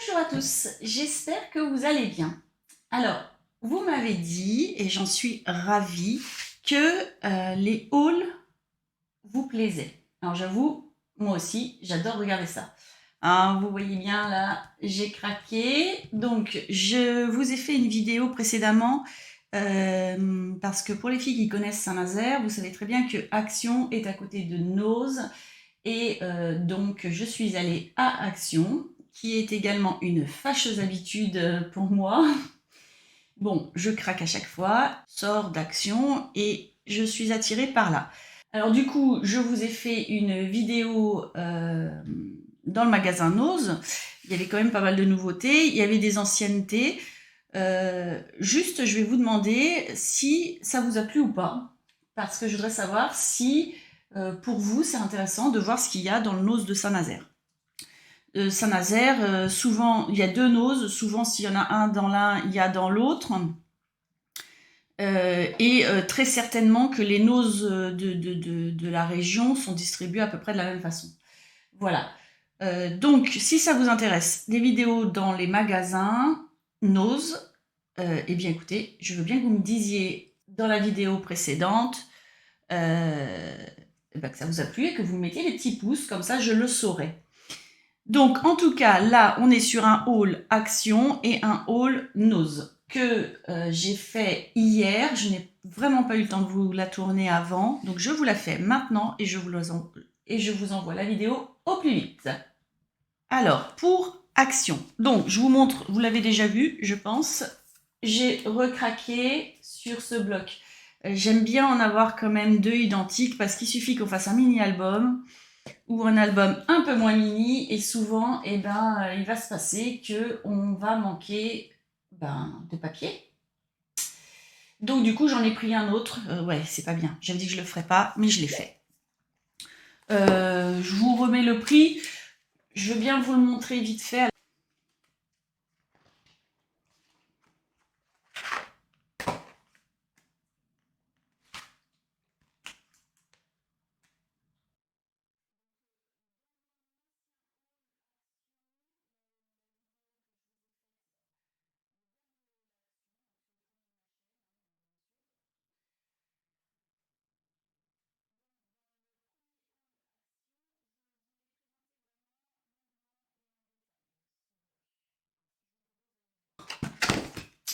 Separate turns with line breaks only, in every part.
Bonjour à tous, j'espère que vous allez bien. Alors, vous m'avez dit, et j'en suis ravie, que les hauls vous plaisaient. Alors j'avoue, moi aussi, j'adore regarder ça. Hein, vous voyez bien là, j'ai craqué. Donc, je vous ai fait une vidéo précédemment parce que pour les filles qui connaissent Saint-Nazaire, vous savez très bien que Action est à côté de Noz. Et donc, je suis allée à Action, qui est également une fâcheuse habitude pour moi. Bon, je craque à chaque fois, sors d'Action et je suis attirée par là. Alors du coup, je vous ai fait une vidéo dans le magasin Noz. Il y avait quand même pas mal de nouveautés, il y avait des anciennetés. Juste, je vais vous demander si ça vous a plu ou pas, parce que je voudrais savoir si pour vous c'est intéressant de voir ce qu'il y a dans le Noz de Saint-Nazaire. Saint-Nazaire, souvent il y a deux Noz, souvent s'il y en a un dans l'un, il y a dans l'autre. Et très certainement que les Noz de la région sont distribués à peu près de la même façon. Voilà. Donc, si ça vous intéresse, des vidéos dans les magasins Noz, eh bien écoutez, je veux bien que vous me disiez dans la vidéo précédente que ça vous a plu et que vous mettiez les petits pouces, comme ça je le saurai. Donc en tout cas, là on est sur un haul Action et un haul Noz que j'ai fait hier. Je n'ai vraiment pas eu le temps de vous la tourner avant, donc je vous la fais maintenant et je vous envoie la vidéo au plus vite. Alors, pour Action, donc je vous montre, vous l'avez déjà vu, je pense, j'ai recraqué sur ce bloc. J'aime bien en avoir quand même deux identiques parce qu'il suffit qu'on fasse un mini-album ou un album un peu moins mini et souvent, il va se passer qu'on va manquer de papier. Donc du coup, j'en ai pris un autre. Ouais, c'est pas bien. J'avais dit que je le ferais pas, mais je l'ai fait. Je vous remets le prix. Je veux bien vous le montrer vite fait.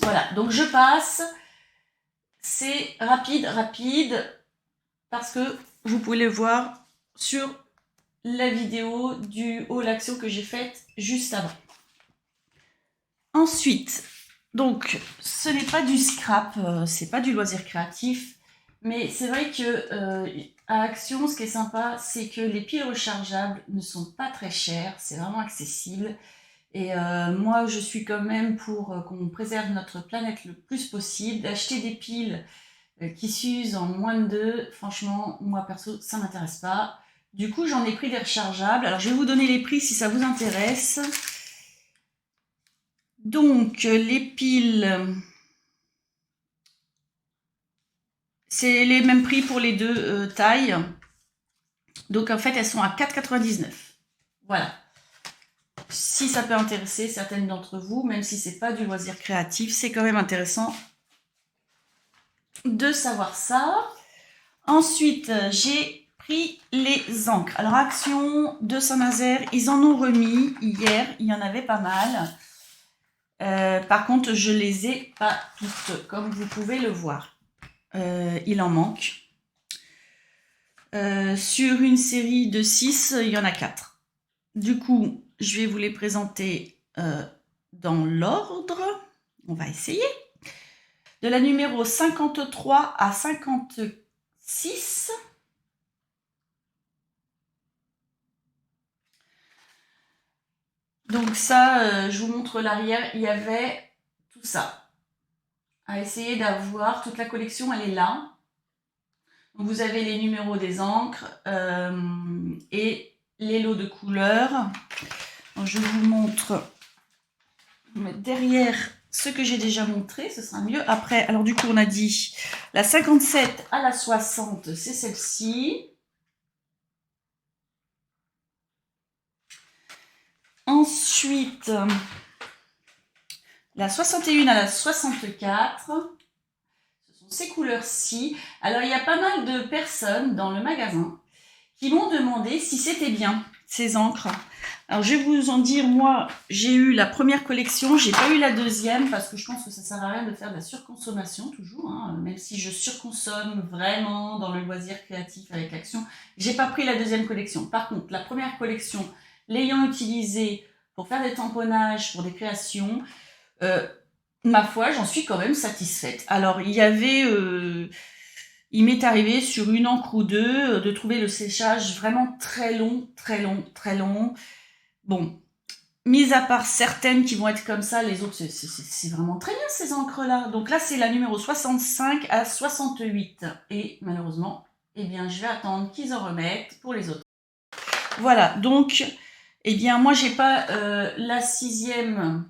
Voilà, donc je passe. C'est rapide, parce que vous pouvez le voir sur la vidéo du haul Action que j'ai faite juste avant. Ensuite, donc, ce n'est pas du scrap, c'est pas du loisir créatif, mais c'est vrai que à Action, ce qui est sympa, c'est que les piles rechargeables ne sont pas très chères, c'est vraiment accessible. Et moi, je suis quand même pour qu'on préserve notre planète le plus possible. D'acheter des piles qui s'usent en moins de 2, franchement, moi perso, ça m'intéresse pas. Du coup, j'en ai pris des rechargeables. Alors, je vais vous donner les prix si ça vous intéresse. Donc, les piles, c'est les mêmes prix pour les deux tailles. Donc, en fait, elles sont à 4,99 €. Voilà. Si ça peut intéresser certaines d'entre vous, même si c'est pas du loisir créatif, c'est quand même intéressant de savoir ça. Ensuite, j'ai pris les encres. Alors, Action de Saint-Nazaire, ils en ont remis hier. Il y en avait pas mal. Par contre, je les ai pas toutes, comme vous pouvez le voir. Il en manque. Sur une série de 6, il y en a 4. Du coup, je vais vous les présenter dans l'ordre. On va essayer. De la numéro 53 à 56. Donc ça, je vous montre l'arrière, il y avait tout ça. À essayer d'avoir, toute la collection, elle est là. Donc vous avez les numéros des encres et les lots de couleurs. Donc je vous montre derrière ce que j'ai déjà montré, ce sera mieux. Après, alors du coup, on a dit la 57 à la 60, c'est celle-ci. Ensuite, la 61 à la 64, ce sont ces couleurs-ci. Alors, il y a pas mal de personnes dans le magasin qui m'ont demandé si c'était bien, ces encres. Alors, je vais vous en dire, moi, j'ai eu la première collection, j'ai pas eu la deuxième, parce que je pense que ça sert à rien de faire de la surconsommation, toujours, hein, même si je surconsomme vraiment dans le loisir créatif avec Action. J'ai pas pris la deuxième collection. Par contre, la première collection, l'ayant utilisée pour faire des tamponnages, pour des créations, ma foi, j'en suis quand même satisfaite. Alors, il m'est arrivé sur une encre ou deux de trouver le séchage vraiment très long, très long, très long. Bon, mis à part certaines qui vont être comme ça, les autres, c'est vraiment très bien ces encres-là. Donc là, c'est la numéro 65 à 68. Et malheureusement, eh bien, je vais attendre qu'ils en remettent pour les autres. Voilà, donc, eh bien, moi, j'ai pas le sixième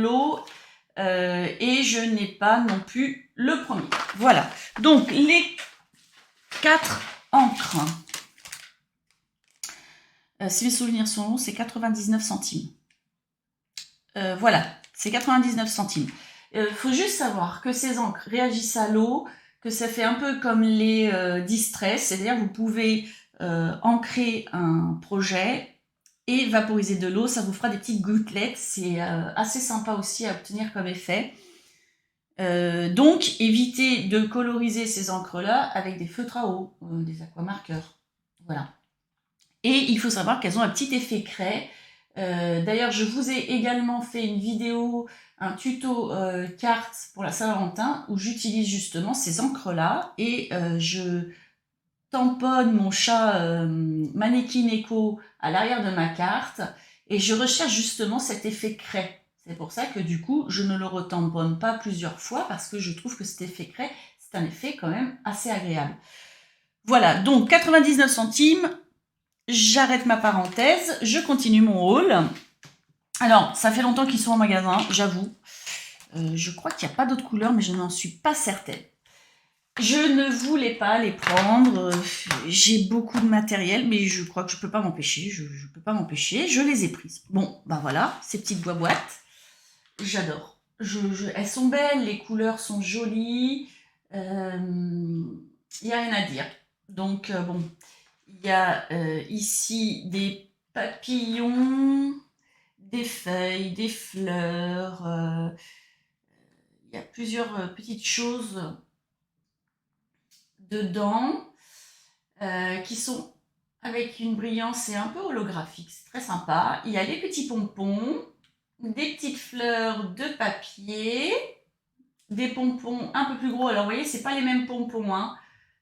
lot et je n'ai pas non plus le premier. Voilà, donc les 4 encres. Si mes souvenirs sont bons, c'est 99 centimes. Voilà, c'est 99 centimes. Faut juste savoir que ces encres réagissent à l'eau, que ça fait un peu comme les distress, c'est-à-dire vous pouvez ancrer un projet et vaporiser de l'eau, ça vous fera des petites gouttelettes, c'est assez sympa aussi à obtenir comme effet. Donc, évitez de coloriser ces encres-là avec des feutres à eau, des aquamarqueurs. Voilà. Et il faut savoir qu'elles ont un petit effet craie. D'ailleurs, je vous ai également fait une vidéo, un tuto cartes pour la Saint-Valentin où j'utilise justement ces encres-là et je tamponne mon chat Mannequin Echo à l'arrière de ma carte et je recherche justement cet effet craie. C'est pour ça que du coup, je ne le retamponne pas plusieurs fois parce que je trouve que cet effet craie, c'est un effet quand même assez agréable. Voilà, donc 99 centimes. J'arrête ma parenthèse, je continue mon haul. Alors, ça fait longtemps qu'ils sont en magasin, j'avoue. Je crois qu'il n'y a pas d'autres couleurs, mais je n'en suis pas certaine. Je ne voulais pas les prendre. J'ai beaucoup de matériel, mais je crois que je ne peux pas m'empêcher. Je peux pas m'empêcher. Je les ai prises. Bon, ben voilà, ces petites boîtes. J'adore. Elles sont belles, les couleurs sont jolies. Il n'y a rien à dire. Donc, bon... Il y a ici des papillons, des feuilles, des fleurs. Il y a plusieurs petites choses dedans qui sont avec une brillance et un peu holographique. C'est très sympa. Il y a les petits pompons, des petites fleurs de papier, des pompons un peu plus gros. Alors, vous voyez, ce n'est pas les mêmes pompons, hein.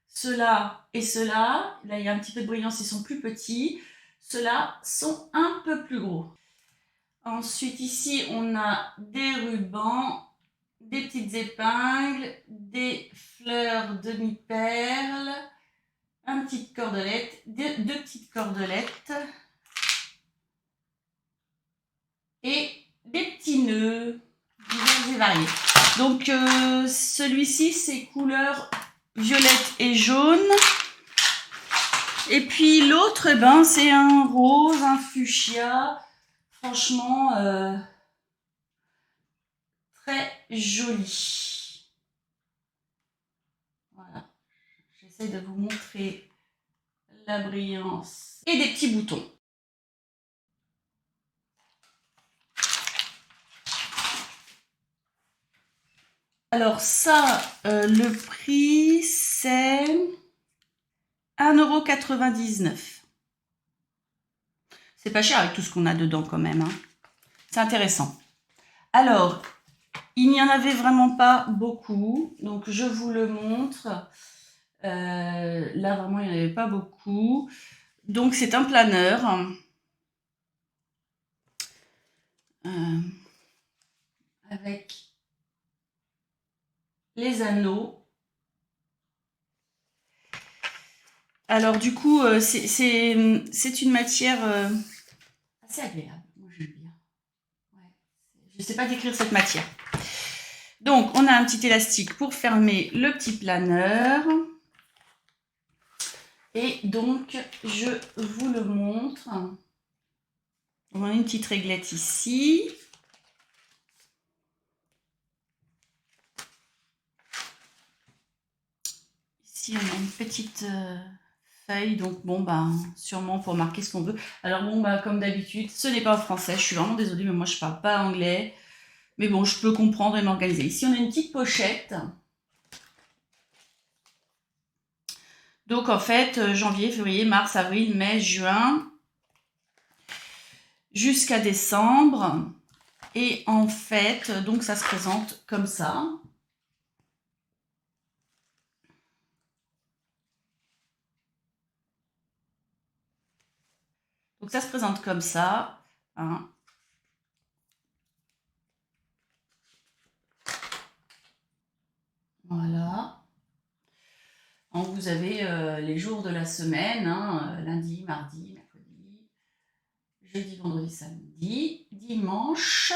Ceux-là et ceux-là, là il y a un petit peu de brillance, ils sont plus petits. Ceux-là sont un peu plus gros. Ensuite ici on a des rubans, des petites épingles, des fleurs demi-perles, une petite cordelette, deux petites cordelettes et des petits nœuds divers et variés. Donc celui-ci c'est couleur violette et jaune. Et puis l'autre, ben, c'est un rose, un fuchsia. Franchement, très joli. Voilà. J'essaie de vous montrer la brillance. Et des petits boutons. Alors ça, le prix, c'est 1,99 €. C'est pas cher avec tout ce qu'on a dedans quand même, hein. C'est intéressant. Alors, il n'y en avait vraiment pas beaucoup, donc je vous le montre. Là, vraiment, il n'y en avait pas beaucoup. Donc, c'est un planeur. Avec les anneaux. Alors du coup, c'est une matière assez agréable. Moi, j'aime bien. Ouais. Je ne sais pas décrire cette matière. Donc, on a un petit élastique pour fermer le petit planeur. Et donc, je vous le montre. On a une petite réglette ici. Ici, on a une petite feuille, donc bon, ben, sûrement pour marquer ce qu'on veut. Alors bon, bah, comme d'habitude, ce n'est pas en français, je suis vraiment désolée, mais moi je parle pas anglais. Mais bon, je peux comprendre et m'organiser. Ici, on a une petite pochette. Donc en fait, janvier, février, mars, avril, mai, juin, jusqu'à décembre. Et en fait, donc ça se présente comme ça. Donc ça se présente comme ça. Hein. Voilà. Donc vous avez les jours de la semaine, hein, lundi, mardi, mercredi, jeudi, vendredi, samedi, dimanche.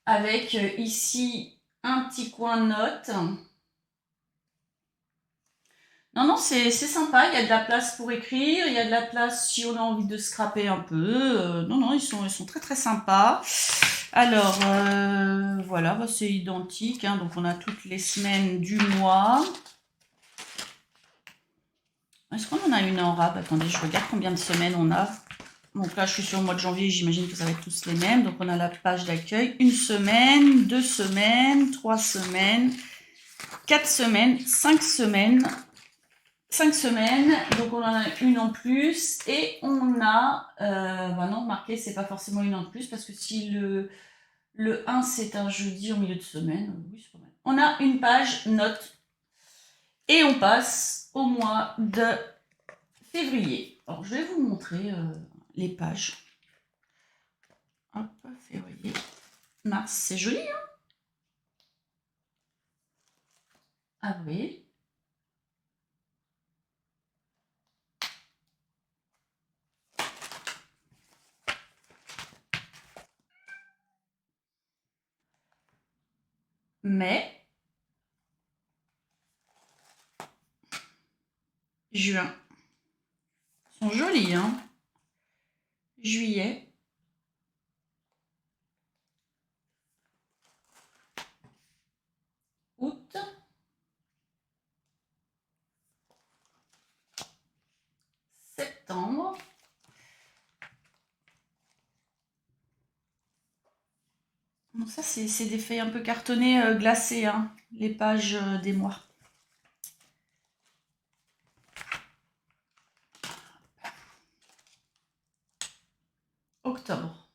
Avec ici un petit coin notes. Non, non, c'est sympa, il y a de la place pour écrire, il y a de la place si on a envie de scraper un peu. Non, non, ils sont très très sympas. Alors, voilà, bah, c'est identique, hein, donc on a toutes les semaines du mois. Est-ce qu'on en a une en rab? Attendez, je regarde combien de semaines on a. Donc là, je suis sur le mois de janvier, j'imagine que ça va être tous les mêmes. Donc on a la page d'accueil, 1 semaine, 2 semaines, 3 semaines, 4 semaines, 5 semaines. 5 semaines, donc on en a une en plus et on a, bah non, remarquez, c'est pas forcément une en plus parce que si le 1 c'est un jeudi en milieu de semaine, oui, c'est pas mal. On a une page notes et on passe au mois de février. Alors je vais vous montrer les pages. Hop, février, mars, c'est joli, hein? Avril. Mai, juin. Ils sont jolis, hein? Juillet, août, septembre, donc ça c'est des feuilles un peu cartonnées glacées, hein, les pages des mois. Octobre.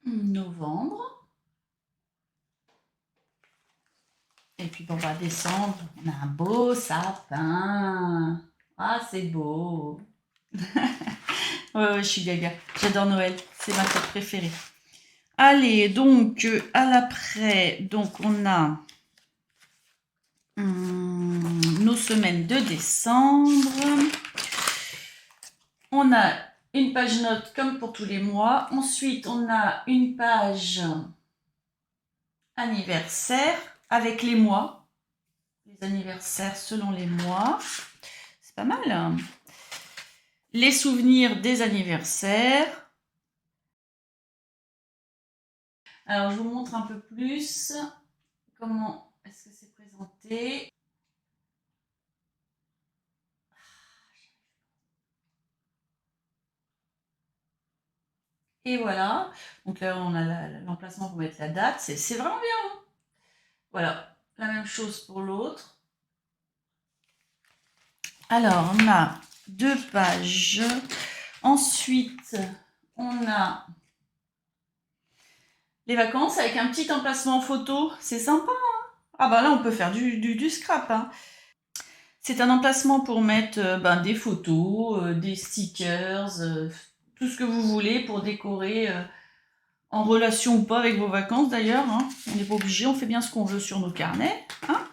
Novembre. Et puis bon, bah, décembre, on a un beau sapin. Ah, c'est beau. Ouais, je suis gaga. J'adore Noël. C'est ma fête préférée. Allez, donc, à l'après, donc on a nos semaines de décembre. On a une page note comme pour tous les mois. Ensuite, on a une page anniversaire avec les mois. Les anniversaires selon les mois. C'est pas mal, hein. Les souvenirs des anniversaires. Alors, je vous montre un peu plus comment est-ce que c'est présenté. Et voilà. Donc là, on a l'emplacement pour mettre la date. C'est vraiment bien, hein. Voilà. La même chose pour l'autre. Alors, on a 2 pages. Ensuite, on a les vacances avec un petit emplacement photo. C'est sympa, hein? Ah bah là, on peut faire du scrap, hein. C'est un emplacement pour mettre des photos, des stickers, tout ce que vous voulez pour décorer, en relation ou pas avec vos vacances d'ailleurs, hein. On n'est pas obligé, on fait bien ce qu'on veut sur nos carnets, hein.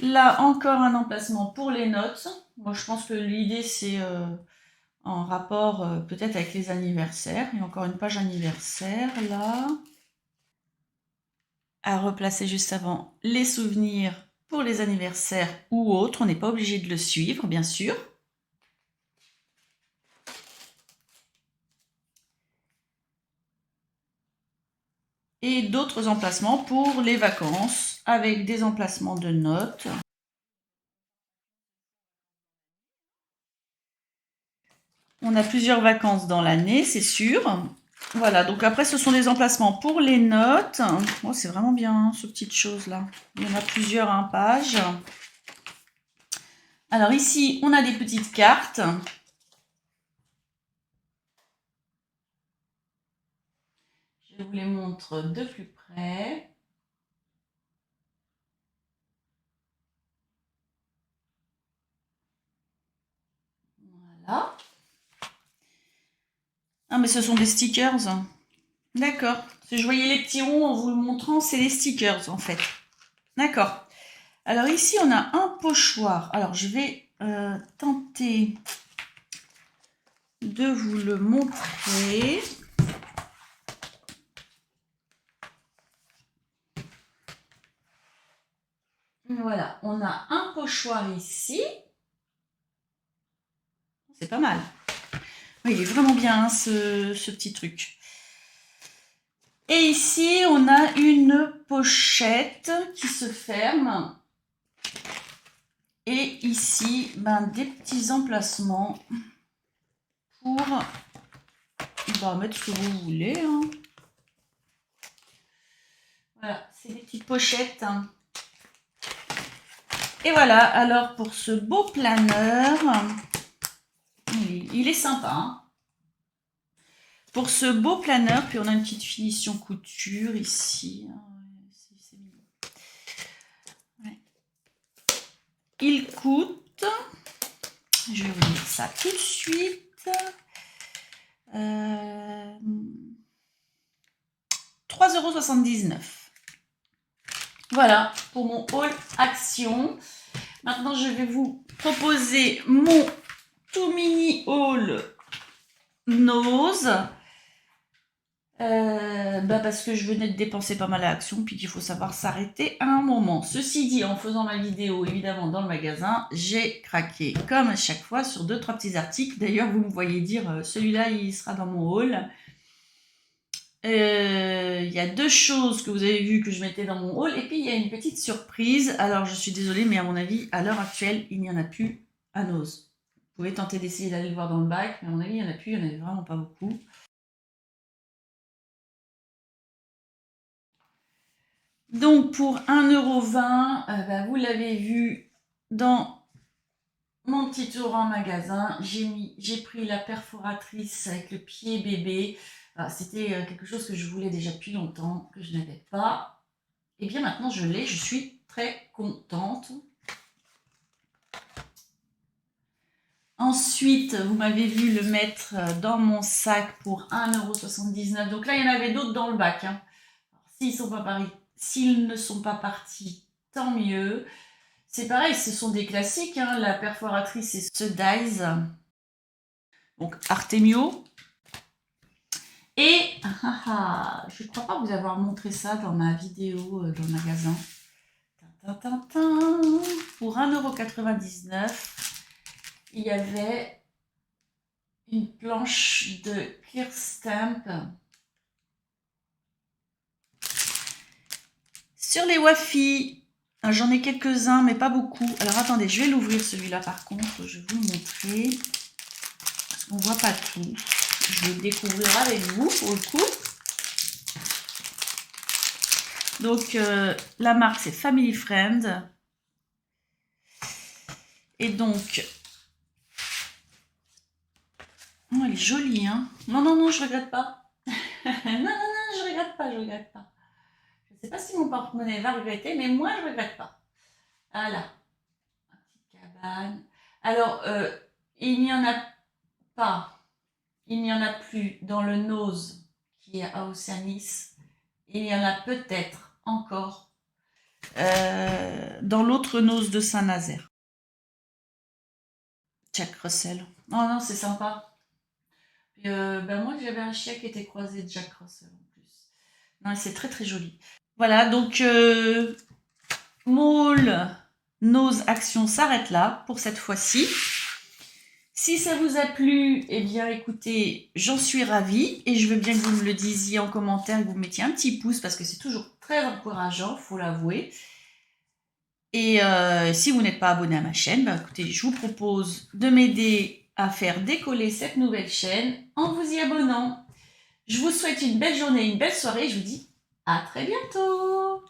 Là, encore un emplacement pour les notes. Moi, je pense que l'idée, c'est en rapport peut-être avec les anniversaires. Il y a encore une page anniversaire, là. À replacer juste avant les souvenirs pour les anniversaires ou autres. On n'est pas obligé de le suivre, bien sûr. Et d'autres emplacements pour les vacances avec des emplacements de notes. On a plusieurs vacances dans l'année, c'est sûr. Voilà, donc après, ce sont des emplacements pour les notes. Oh, c'est vraiment bien, hein, ce petite chose-là. Il y en a plusieurs, hein, pages. Alors ici, on a des petites cartes. Je vous les montre de plus près. Voilà. Ah, mais ce sont des stickers. D'accord. Si je voyais les petits ronds en vous le montrant, c'est les stickers en fait. D'accord. Alors ici, on a un pochoir. Alors, je vais tenter de vous le montrer. Voilà, on a un pochoir ici. C'est pas mal. Oui, il est vraiment bien, hein, ce petit truc. Et ici, on a une pochette qui se ferme. Et ici, ben, des petits emplacements pour mettre ce que vous voulez. Hein. Voilà, c'est des petites pochettes. Hein. Et voilà, alors pour ce beau planeur, il est sympa. Hein. Pour ce beau planeur, puis on a une petite finition couture ici. C'est mignon. Ouais. Il coûte, je vais vous dire ça tout de suite, 3,79 €. Voilà pour mon haul action. Maintenant, je vais vous proposer mon tout mini haul nose. Parce que je venais de dépenser pas mal à Action, puis qu'il faut savoir s'arrêter à un moment. Ceci dit, en faisant ma vidéo, évidemment, dans le magasin, j'ai craqué, comme à chaque fois, sur 2-3 petits articles. D'ailleurs, vous me voyez dire, celui-là, il sera dans mon haul. Il y a 2 choses que vous avez vues que je mettais dans mon haul, et puis il y a une petite surprise. Alors, je suis désolée, mais à mon avis, à l'heure actuelle, il n'y en a plus à Nose. Vous pouvez tenter d'essayer d'aller le voir dans le bac, mais à mon avis, il n'y en a plus, il n'y en avait vraiment pas beaucoup. Donc pour 1,20 €, vous l'avez vu dans mon petit tour en magasin, j'ai pris la perforatrice avec le pied bébé. C'était quelque chose que je voulais déjà depuis longtemps, que je n'avais pas. Et bien maintenant je l'ai, je suis très contente. Ensuite, vous m'avez vu le mettre dans mon sac pour 1,79 €. Donc là, il y en avait d'autres dans le bac. Hein. S'ils ne sont pas partis, tant mieux. C'est pareil, ce sont des classiques. Hein. La perforatrice et ce Dies. Donc Artemio. Et je ne crois pas vous avoir montré ça dans ma vidéo dans le magasin. Pour 1,99 €, il y avait une planche de Clear Stamp. Sur les Wafi, j'en ai quelques-uns, mais pas beaucoup. Alors attendez, je vais l'ouvrir celui-là par contre, je vais vous le montrer. Parce qu'on ne voit pas tout. Je vais le découvrir avec vous pour le coup. Donc la marque c'est Family Friend. Et donc, oh, elle est jolie, hein. Non, je regrette pas. non, je regrette pas. Je ne sais pas si mon porte-monnaie va regretter, mais moi je regrette pas. Voilà, ma petite cabane. Alors, il n'y en a pas. Il n'y en a plus dans le Nose qui est à Océanis. Il y en a peut-être encore dans l'autre Nose de Saint-Nazaire. Jack Russell. Oh non, c'est sympa. Puis, moi, j'avais un chien qui était croisé de Jack Russell en plus. Non, c'est très très joli. Voilà, donc moule nos actions s'arrêtent là pour cette fois-ci. Si ça vous a plu, eh bien écoutez, j'en suis ravie et je veux bien que vous me le disiez en commentaire, que vous mettiez un petit pouce parce que c'est toujours très encourageant, faut l'avouer. Et si vous n'êtes pas abonné à ma chaîne, bah, écoutez, je vous propose de m'aider à faire décoller cette nouvelle chaîne en vous y abonnant. Je vous souhaite une belle journée, une belle soirée. Je vous dis à très bientôt.